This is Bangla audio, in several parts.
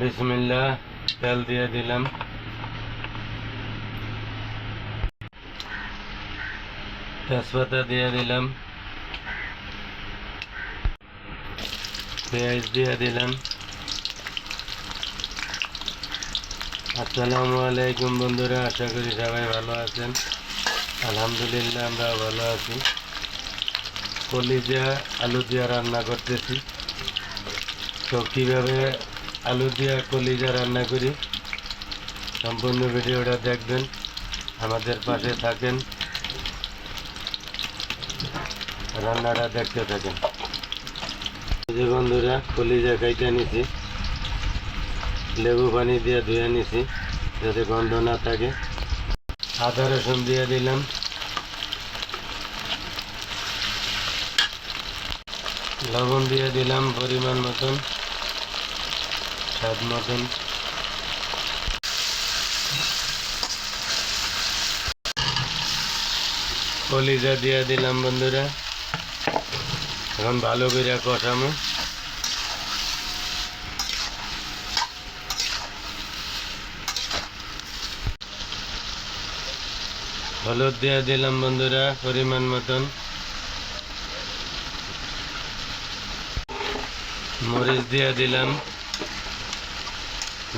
বিসমিল্লাহ, তেল দিয়ে দিলাম। তেজপাতা দিয়ে দিলাম। পেঁয়াজ দিয়ে দিলাম। আসসালামু আলাইকুম বন্ধুরা, আশা করি সবাই ভালো আছেন। আলহামদুলিল্লাহ, আমরা ভালো আছি। কলিজা আলু দিয়ে রান্না করতেছি। তো কীভাবে আলু দিয়ে কলিজা রান্না করি সম্পূর্ণ ভিডিওটা দেখবেন, আমাদের পাশে থাকেন, রান্নাটা দেখতে থাকেন। যে বন্ধুরা, কলিজা কাইটা নিছি, লেবু পানি দিয়ে ধুয়ে নিছি যাতে গন্ধ না থাকে। আদা রসুন দিয়ে দিলাম। লবণ দিয়ে দিলাম পরিমাণ মতন, স্বাদ মতন। কলিজা দিয়ে দিলাম বন্ধুরা। এখন ভালো করে কষামো। হলুদ দিয়ে দিলাম বন্ধুরা পরিমাণ মতন। মরিচ দিয়ে দিলাম।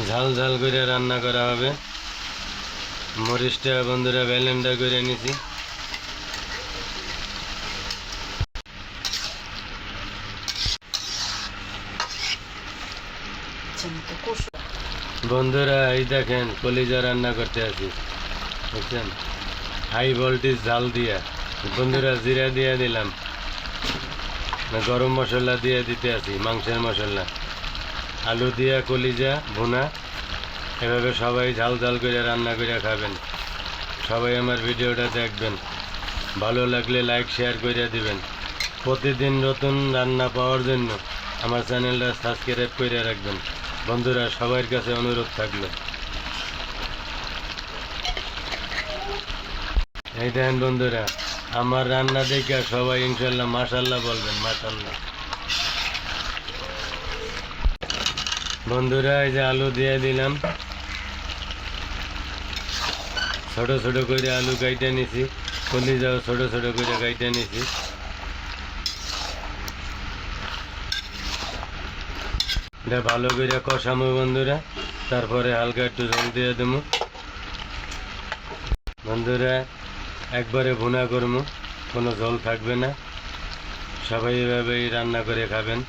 ঝাল ঝাল করে রান্না করা হবে। মরিচটা বন্ধুরা ব্লেন্ডার করে নিছি। বন্ধুরা এই দেখেন, কলিজা রান্না করতে আছি, বুঝছেন, হাই ভোল্টেজ ঝাল দিয়া। বন্ধুরা জিরা দিয়ে দিলাম, গরম মশলা দিয়ে দিতে আছি, মাংসের মশলা। আলু দিয়া কলিজা ভুনা, এভাবে সবাই ঝাল ঝাল করে রান্না করে খাবেন। সবাই আমার ভিডিওটা দেখবেন, ভালো লাগলে লাইক শেয়ার করে দিবেন। প্রতিদিন নতুন রান্না পাওয়ার জন্য আমার চ্যানেলটা সাবস্ক্রাইব করে রাখবেন। বন্ধুরা সবার কাছে অনুরোধ থাকলো। এই দেখেন বন্ধুরা, আমার রান্না দেখে সবাই ইনশাল্লাহ মাশাল্লাহ বলবেন, মাশাল্লাহ। বন্ধুরা এই যে আলু দিয়ে দিলাম, ছোট ছোট করে আলু কাইটে নিছি, কলিজাও ছোট ছোট করে কাইটে নিছি। এটা ভালো করে কষামো বন্ধুরা, তারপরে হালকা একটু জল দিয়ে দেবো। বন্ধুরা একবারে ভুনা করবো, কোনো জল থাকবে না। সবাই এভাবেই রান্না করে খাবেন।